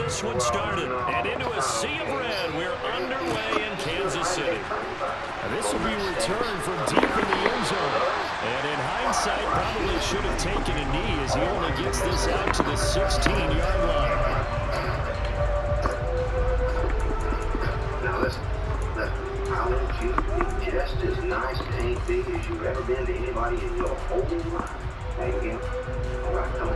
this one started. And into a sea of red, we're underway in Kansas City. This will be returned from deep in the end zone. And in hindsight, probably should have taken a knee as he only gets this out to the 16-yard line. Now listen, I want you to be just as nice and big as you've ever been to anybody in your whole life. Thank you. All right, come on.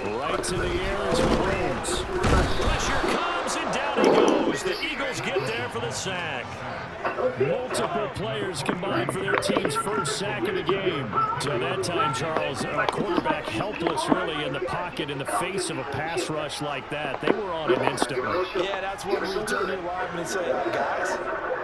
Right to the air as Mahomes. Pressure comes and down he goes. The Eagles get there for the sack. Multiple players combined for their team's first sack of the game. So that time, Charles, a quarterback helpless really in the pocket in the face of a pass rush like that. They were on him instantly. Yeah, that's when we turn to your lineman and say, hey, guys,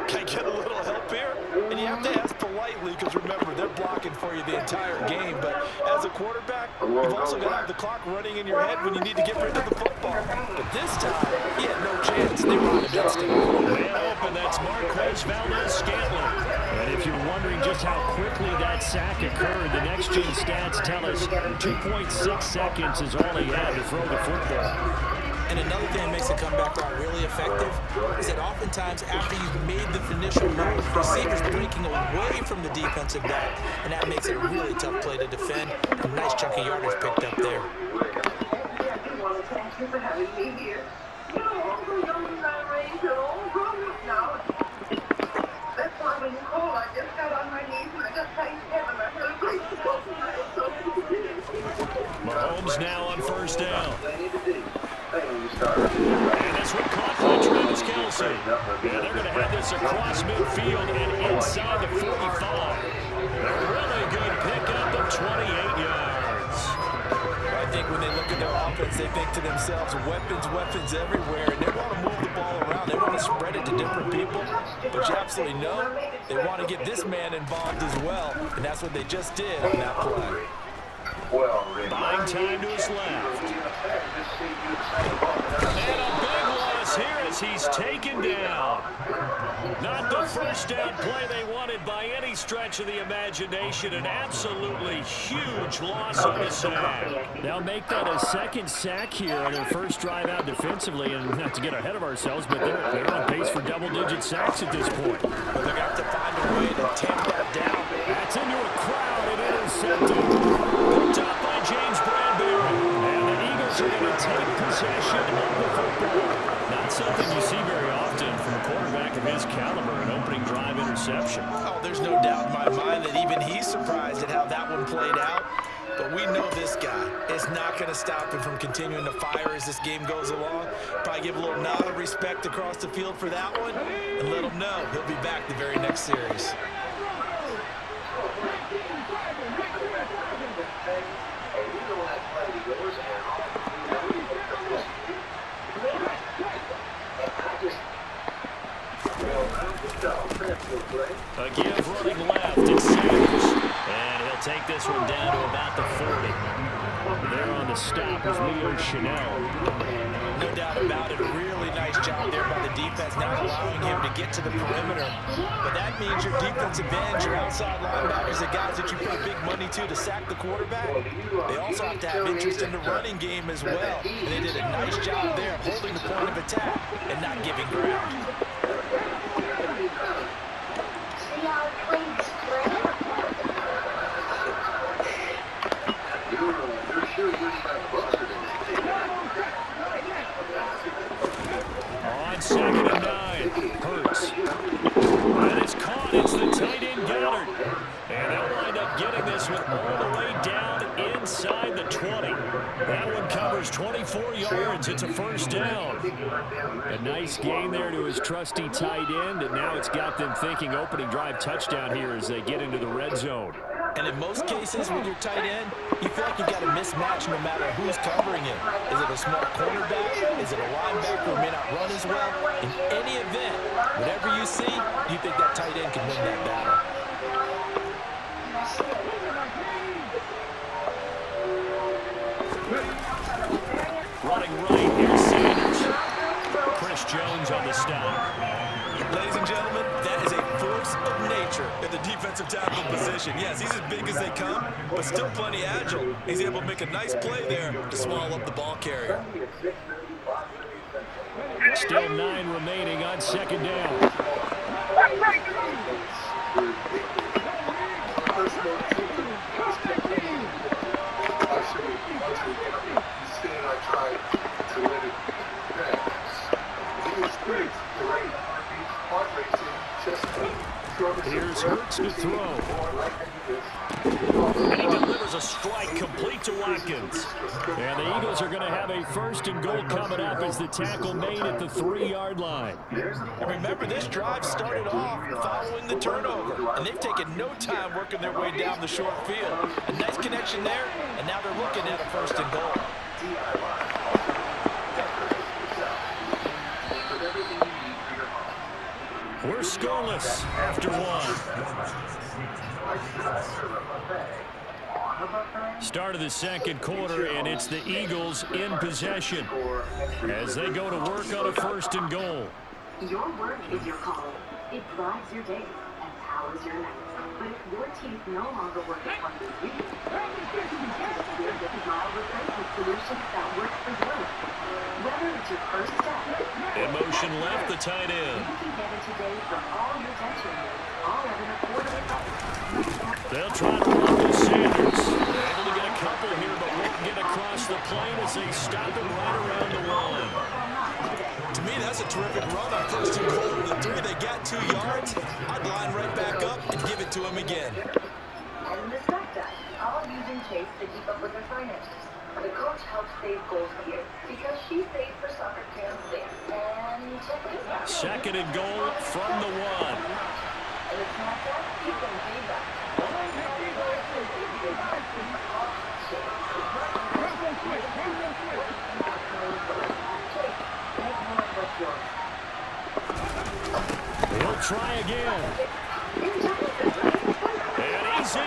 can I get a little help here? And you have to ask politely because, remember, they're blocking for you the entire game. But as a quarterback, you've also got to have the clock running in your head when you need to get rid of the football. But this time, he had no chance. They were on against him. Man open, that's Marquez Valdez-Scantling. And if you're wondering just how quickly that sack occurred, the next-gen stats tell us 2.6 seconds is all he had to throw the football. And another thing that makes the comeback route really effective is that oftentimes after you've made the initial move, receivers breaking away from the defensive back, and that makes it a really tough play to defend. A nice chunk of yardage picked up there. Thank you for having me here. You know, all the young and I raised are all grown up now. That's why when you call, I just got on my knees and I just thanked heaven. I'm really grateful for tonight. Mahomes now on first down. And this one caught by Travis Kelce. Yeah, they're going to have this across midfield and inside the 45. A really good pickup of 28 yards. I think when they look at their offense, they think to themselves, weapons everywhere, and they want to move the ball around. They want to spread it to different people, but you absolutely know they want to get this man involved as well, and that's what they just did on that play. Buying time to his left. And a big loss here as he's taken down. Not the first down play they wanted by any stretch of the imagination. An absolutely huge loss on the sack. They'll make that a second sack here on their first drive out defensively, and not to get ahead of ourselves, but they're on pace for double-digit sacks at this point. But they're going to have to find a way to tamp that down. That's into a crowd and intercepted. Picked up by James Bradbury. And the Eagles are going to take possession of the football. Not something you see very often from a quarterback of his caliber, an opening drive interception. Oh, there's no doubt in my mind that even he's surprised at how that one played out. But we know this guy is not going to stop him from continuing to fire as this game goes along. Probably give a little nod of respect across the field for that one and let him know he'll be back the very next series. A give running left, it's Sanders. And he'll take this one down to about the 40. There on the stop is Leo Chanel. No doubt about it. Really nice job there by the defense, not allowing him to get to the perimeter. But that means your defensive ends, your outside linebackers, the guys that you pay big money to sack the quarterback, they also have to have interest in the running game as well. And they did a nice job there of holding the point of attack and not giving ground. On 2nd and 9, Hurts. And it's caught. It's the tight end Goddard. And they'll wind up getting this one all the way down inside the 20. That one covers 24 yards. It's a first down. A nice gain there to his trusty tight end, and now it's got them thinking opening drive touchdown here as they get into the red zone. And in most cases, when you're tight end, you feel like you've got a mismatch no matter who's covering him. Is it a small cornerback? Is it a linebacker who may not run as well? In any event, whatever you see, you think that tight end can win that battle. Running right, here's Sanders. the defensive tackle position. Yes, he's as big as they come, but still plenty agile. He's able to make a nice play there to swallow up the ball carrier. Still 9 remaining on second down. Here's Hurts to throw. And he delivers a strike complete to Watkins. And the Eagles are going to have a 1st and goal coming up as the tackle made at the 3-yard line. And remember, this drive started off following the turnover, and they've taken no time working their way down the short field. A nice connection there, and now they're looking at a 1st and goal. We're scoreless after 1. Start of the second quarter, and it's the Eagles in possession as they go to work on a 1st and goal. Your work is your calling. It drives your day and powers your night. But if your teeth no longer work as hard as you, we're the smile replacement solutions that work for you. Whether it's your first step, In motion left, the tight you end. can get it today from all your tension, all at an affordable price. They'll try to run with Sanders. Able to get a couple here, but won't get across the plane as they stop him right around the line. To me, that's a terrific run on 1st and goal. The 3, they got 2 yards. I'd line right back up and give it to him again. And in the stack that, all using Chase to keep up with their finances. The coach helps save goals here because she saves for soccer camp there. And check this out. 2nd and goal from the 1. And it's not that you can pay back. He'll try again. And he's in.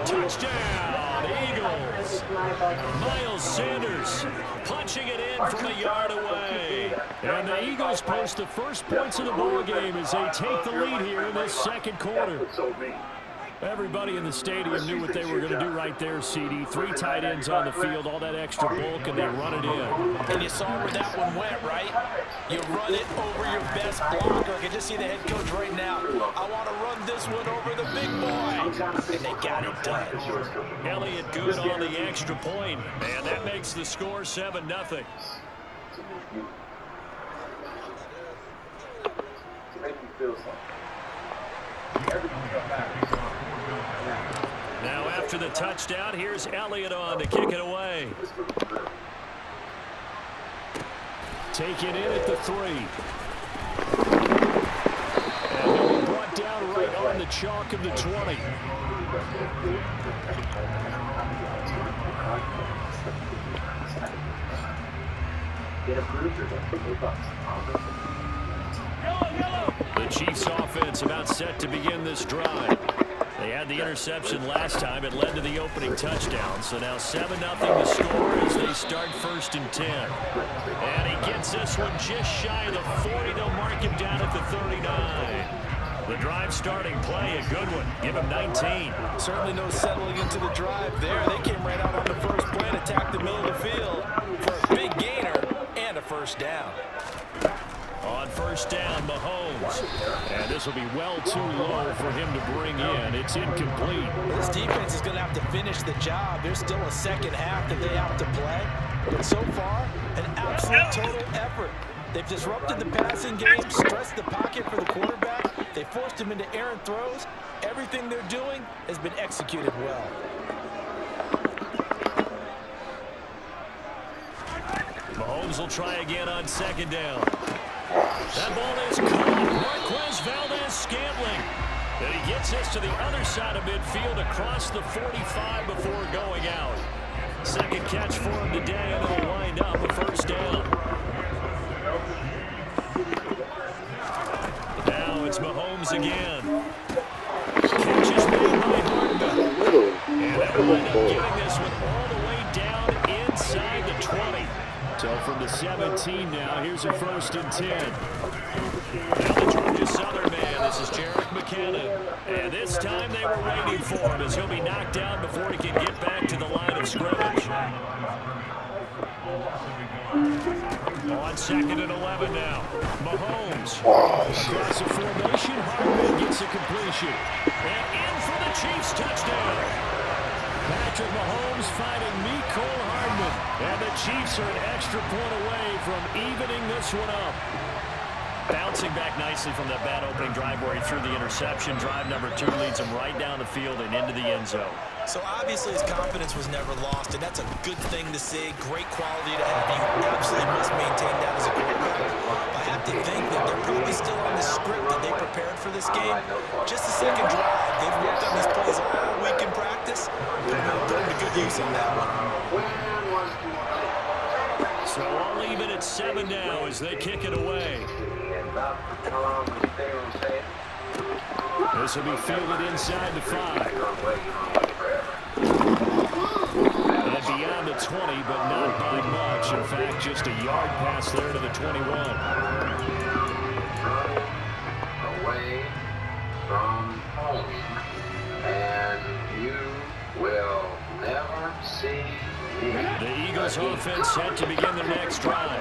Touchdown, Eagles. Miles Sanders punching it in from a yard away. And the Eagles post the first points of the ball game as they take the lead here in this second quarter. Everybody in the stadium knew what they were going to do right there, CD. 3 tight ends on the field, all that extra bulk, and they run it in. And you saw where that one went, right? You run it over your best blocker. I can just see the head coach right now. I want to run this one over the big boy. And they got it done. Elliott good on the extra point, and that makes the score 7-0. Now after the touchdown, here's Elliott on to kick it away. Take it in at the 3. And he'll be brought down right on the chalk of the 20. The Chiefs offense about set to begin this drive. They had the interception last time. It led to the opening touchdown. So now 7-0 the score as they start 1st and 10. And he gets this one just shy of the 40. They'll mark him down at the 39. The drive starting play, a good one. Give him 19. Certainly no settling into the drive there. They came right out on the first play and attacked the middle of the field for a big gainer and a 1st down. On 1st down, Mahomes. And this will be well too low for him to bring in. It's incomplete. This defense is going to have to finish the job. There's still a second half that they have to play. But so far, an absolute total effort. They've disrupted the passing game, stressed the pocket for the quarterback. They forced him into errant throws. Everything they're doing has been executed well. Mahomes will try again on 2nd down. That ball is caught. Marquez Valdez-Scantling. And he gets this to the other side of midfield across the 45 before going out. Second catch for him today, and it'll wind up a 1st down. Now it's Mahomes again. Catch is made by Hardman. And they'll wind up getting this one all the way down inside the 20. So from the 17 now. Here's a 1st and 10. Now the Georgia Southern man, this is Jerick McKinnon. And this time they were waiting for him as he'll be knocked down before he can get back to the line of scrimmage. On 2nd and 11 now. Mahomes. Across the formation, Hardman gets a completion. And in for the Chiefs touchdown. Patrick Mahomes finding Mecole Hardman. And the Chiefs are an extra point away from evening this one up. Bouncing back nicely from that bad opening drive where he threw the interception. Drive number 2 leads him right down the field and into the end zone. So obviously his confidence was never lost, and that's a good thing to see. Great quality to have. You absolutely must maintain that as a quarterback. I have to think that they're probably still on the script that they prepared for this game. Just the second drive. They've worked on these plays all week in practice. They're putting to good use on that one. So all even at 7 now as they kick it away. This will be fielded inside the 5. And beyond the 20, but not by much. In fact, just a yard pass there to the 21. Away from home, and you will never see me. The Eagles offense set to begin their next drive.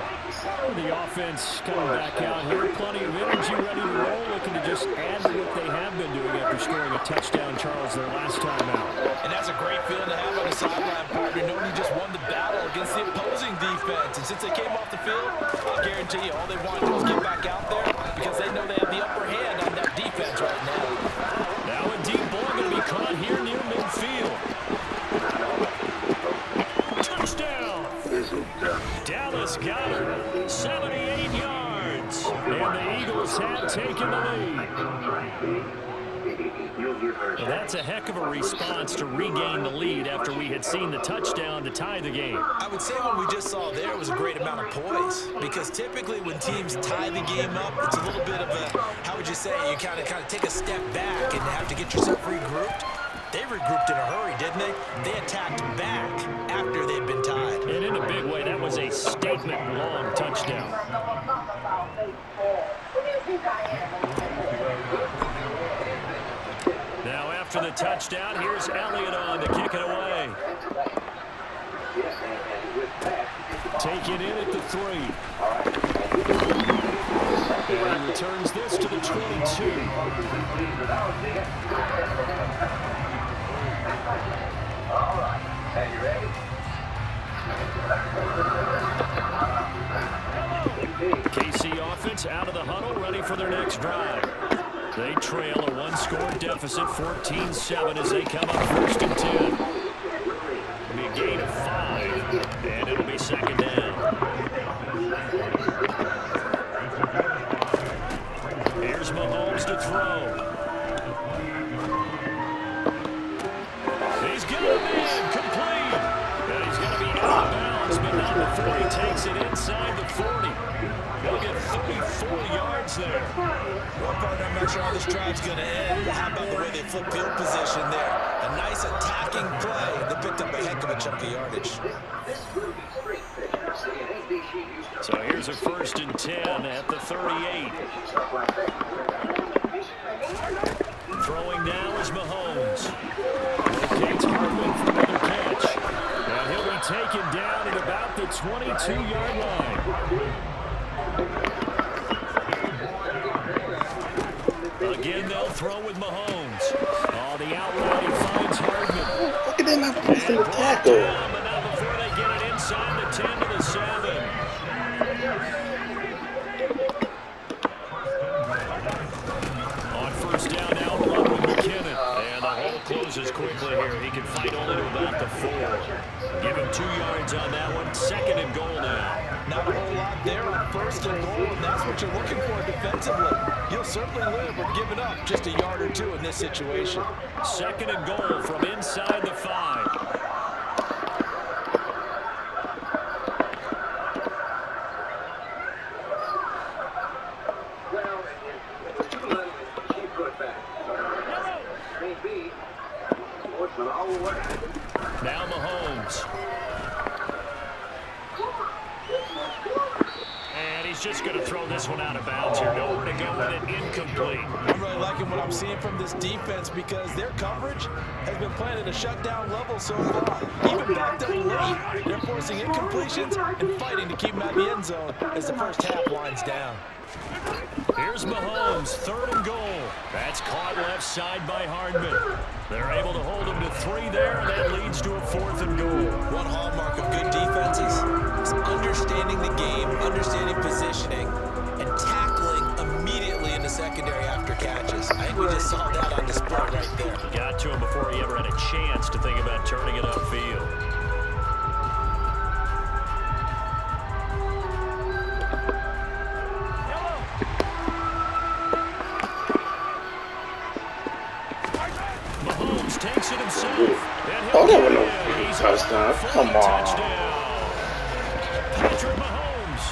The offense coming back out here. Plenty of energy, ready to roll, looking to just add to what they have been doing after scoring a touchdown, Charles, their last time out. And that's a great feeling to have on the sideline, partner, knowing you just won the battle against the opposing defense. And since they came off the field, I'll guarantee you all they want to do is get back out there because they know they have the upper hand on that defense right now. Now a deep ball going to be caught here near midfield. Touchdown! Dallas Goedert, 78 yards. And the Eagles have taken the lead. Well, that's a heck of a response to regain the lead after we had seen the touchdown to tie the game. I would say what we just saw there was a great amount of poise, because typically when teams tie the game up, it's a little bit of a, how would you say, you kind of take a step back and have to get yourself regrouped. They regrouped in a hurry, didn't they? They attacked back after they'd been tied. And in a big way, that was a statement-long touchdown. Now after the touchdown, here's Elliott on to kick it away. Take it in at the 3. And he returns this to the 22. All right, are you ready? KC offense out of the huddle, ready for their next drive. They trail a 1-score deficit, 14-7 as they come up 1st and 10. It'll be a gain of 5, and it'll be 2nd down. Here's Mahomes to throw. He's got a man complete. And he's going to be out of bounds, but not before he takes it inside the 40. He'll get 34 yards there. Well, partner, I'm not sure how this drive's going to end. How about the way they flip field position there? A nice attacking play. They picked up a heck of a chunk of yardage. So here's a 1st and 10 at the 38. Throwing now is Mahomes. Locates Hardman for another catch. And he'll be taken down at about the 22-yard line. Again, they'll throw with Mahomes. Oh, the outlet, he finds Hardman. Look at them not placing the tackle. Down, but not before they get it inside the 10 to the 7. On 1st down, now run with McKinnon. And the hole closes quickly here. He can fight only to about the 4. Give him 2 yards on that one. 2nd and goal now. Not a whole lot there on 1st and goal, and that's what you're looking for defensively. You'll certainly live with giving up just a yard or 2 in this situation. 2nd and goal from inside the 5. Well, it's too little. She put back. Maybe. Sportsman all the way. Now Mahomes. going to throw this one out of bounds here. Nowhere to go with it, incomplete. I'm really liking what I'm seeing from this defense because their coverage has been playing at a shutdown level so far. Even backed up late, they're forcing incompletions and fighting to keep them out of the end zone as the first half winds down. Here's Mahomes, 3rd and goal. That's caught left side by Hardman. They're able to hold him to 3 there, and that leads to a 4th and goal. One hallmark of good defenses is understanding the game, understanding positioning, and tackling immediately in the secondary after catches. I think we just saw that on display right there. Got to him before he ever had a chance to think about turning it upfield. Takes it himself. Oh, that was no touchdown. Come on. Patrick Mahomes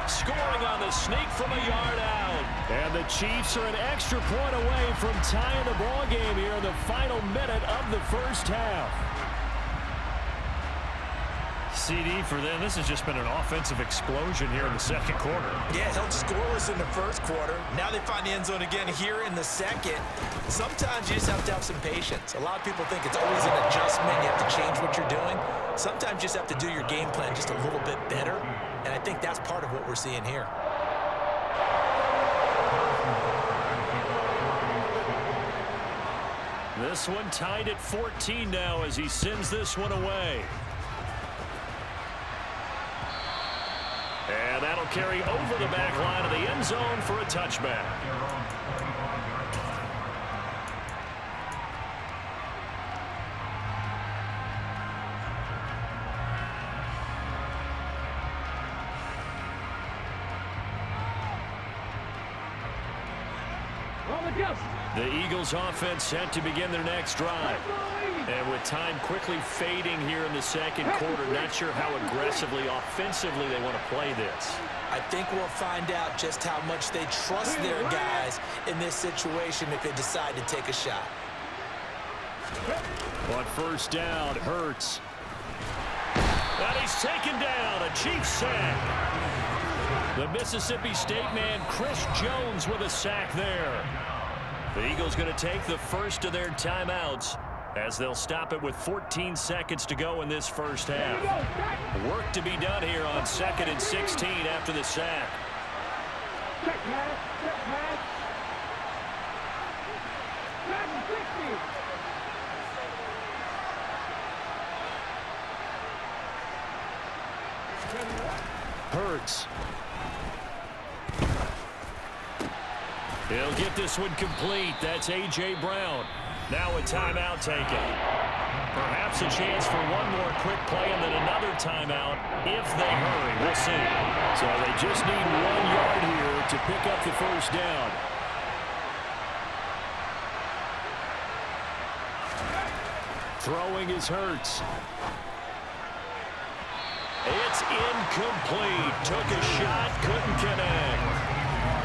scoring on the sneak from a yard out. And the Chiefs are an extra point away from tying the ball game here in the final minute of the first half. CD for them, this has just been an offensive explosion here in the second quarter. Yeah, held scoreless in the first quarter. Now they find the end zone again here in the second. Sometimes you just have to have some patience. A lot of people think it's always an adjustment. You have to change what you're doing. Sometimes you just have to do your game plan just a little bit better. And I think that's part of what we're seeing here. This one tied at 14 now as he sends this one away. And that'll carry over the back line of the end zone for a touchback. The Eagles offense set to begin their next drive. And with time quickly fading here in the second quarter, not sure how aggressively, offensively they want to play this. I think we'll find out just how much they trust their guys in this situation if they decide to take a shot. On first down, Hurts. And he's taken down, a Chiefs sack. The Mississippi State man, Chris Jones, with a sack there. The Eagles going to take the first of their timeouts as they'll stop it with 14 seconds to go in this first half. Work to be done here on 2nd and 16 after the sack. Hurts. He'll get this one complete. That's A.J. Brown. Now a timeout taken. Perhaps a chance for one more quick play and then another timeout if they hurry. We'll see. So they just need 1 yard here to pick up the first down. Throwing is Hurts. It's incomplete. Took a shot, couldn't connect.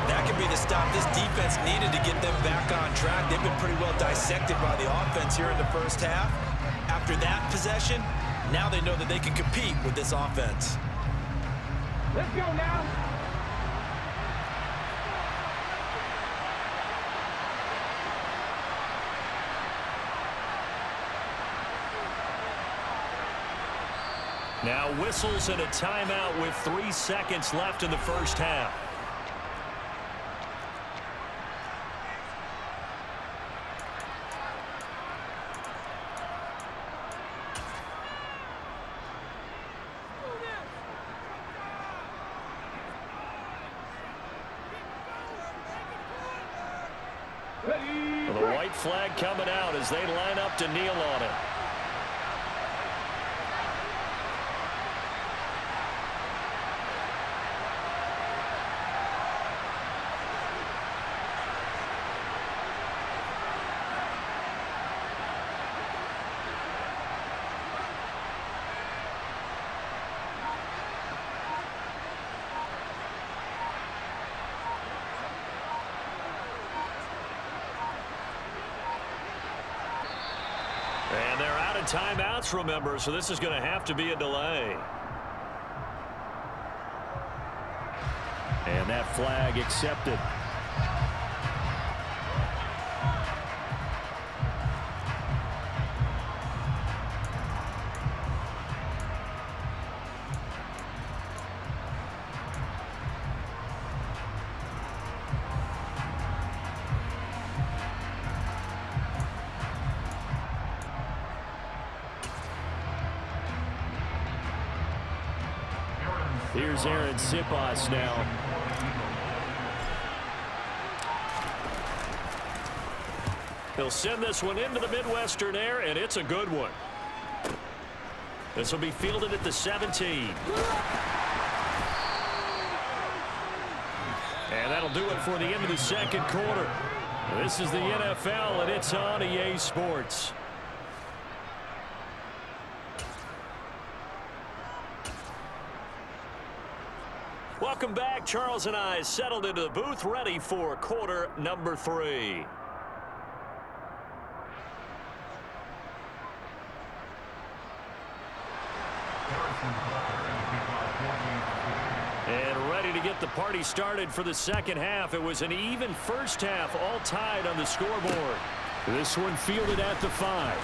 That could be the stop this defense needed to get them back on track. They've been pretty well dissected by the offense here in the first half. After that possession, now they know that they can compete with this offense. Let's go now. Now whistles and a timeout with 3 seconds left in the first half. The white flag coming out as they line up to kneel on it. And they're out of timeouts, remember, so this is going to have to be a delay. And And that flag accepted. Here's Ggchiefs now. He'll send this one into the Midwestern air, and it's a good one. This will be fielded at the 17. And that'll do it for the end of the second quarter. This is the NFL, and it's on EA Sports. Welcome back. Charles and I settled into the booth, ready for quarter number 3. And ready to get the party started for the second half. It was an even first half, all tied on the scoreboard. This one fielded at the 5.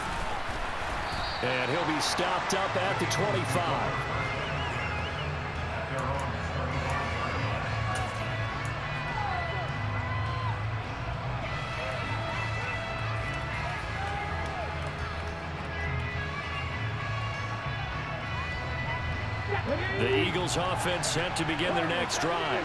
And he'll be stopped up at the 25. The Eagles offense set to begin their next drive.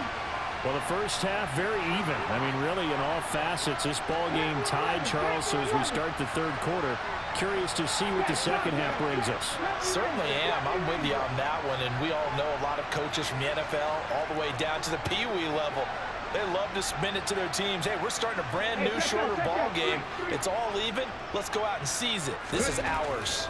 Well, the first half very even. I mean, really in all facets, this ball game tied, Charles. So as we start the third quarter, curious to see what the second half brings us. Certainly am. I'm with you on that one. And we all know a lot of coaches from the NFL all the way down to the Pee-wee level. They love to spin it to their teams. Hey, we're starting a brand new, shorter ball game. It's all even. Let's go out and seize it. This is ours.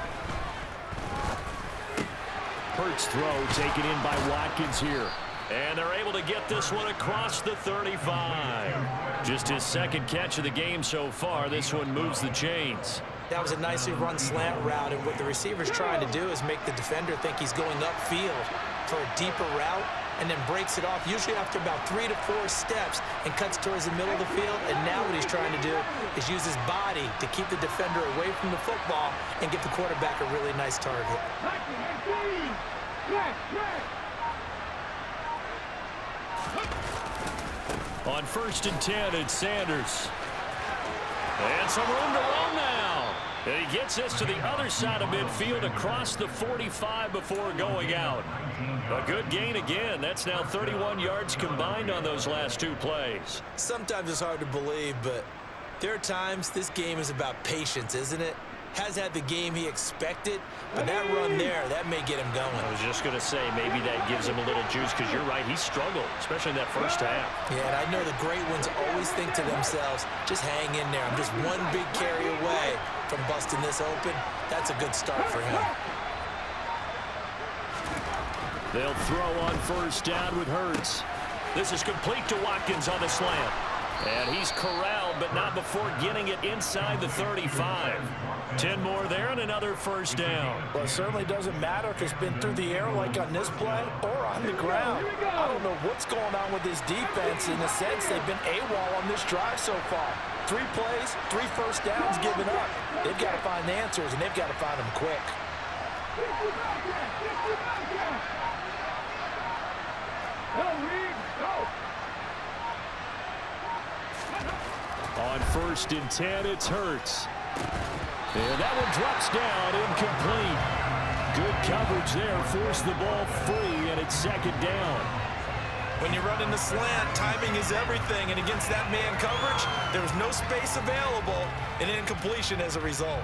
Hurts throw taken in by Watkins here. And they're able to get this one across the 35. Just his second catch of the game so far. This one moves the chains. That was a nicely run slant route, and what the receiver's trying to do is make the defender think he's going upfield for a deeper route, and then breaks it off, usually after about 3 to 4 steps, and cuts towards the middle of the field. And now what he's trying to do is use his body to keep the defender away from the football and give the quarterback a really nice target. On 1st and 10, it's Sanders. And some room to run now. And he gets us to the other side of midfield across the 45 before going out. A good gain again. That's now 31 yards combined on those last 2 plays. Sometimes it's hard to believe, but there are times this game is about patience, isn't it? Has had the game he expected, but that run there, that may get him going. I was just going to say, maybe that gives him a little juice, because you're right, he struggled, especially in that first half. Yeah, and I know the great ones always think to themselves, just hang in there. I'm just one big carry away from busting this open. That's a good start for him. They'll throw on 1st down with Hurts. This is complete to Watkins on the slant. And he's corralled, but not before getting it inside the 35. 10 more there and another 1st down. Well, it certainly doesn't matter if it's been through the air like on this play or on the ground. I don't know what's going on with this defense. In a sense, they've been AWOL on this drive so far. 3 plays, 3 1st downs given up. They've got to find the answers, and they've got to find them quick. On 1st and 10, it's Hurts. And that one drops down, incomplete. Good coverage there, forced the ball free, and it's 2nd down. When you're running the slant, timing is everything, and against that man coverage, there was no space available, and incompletion as a result.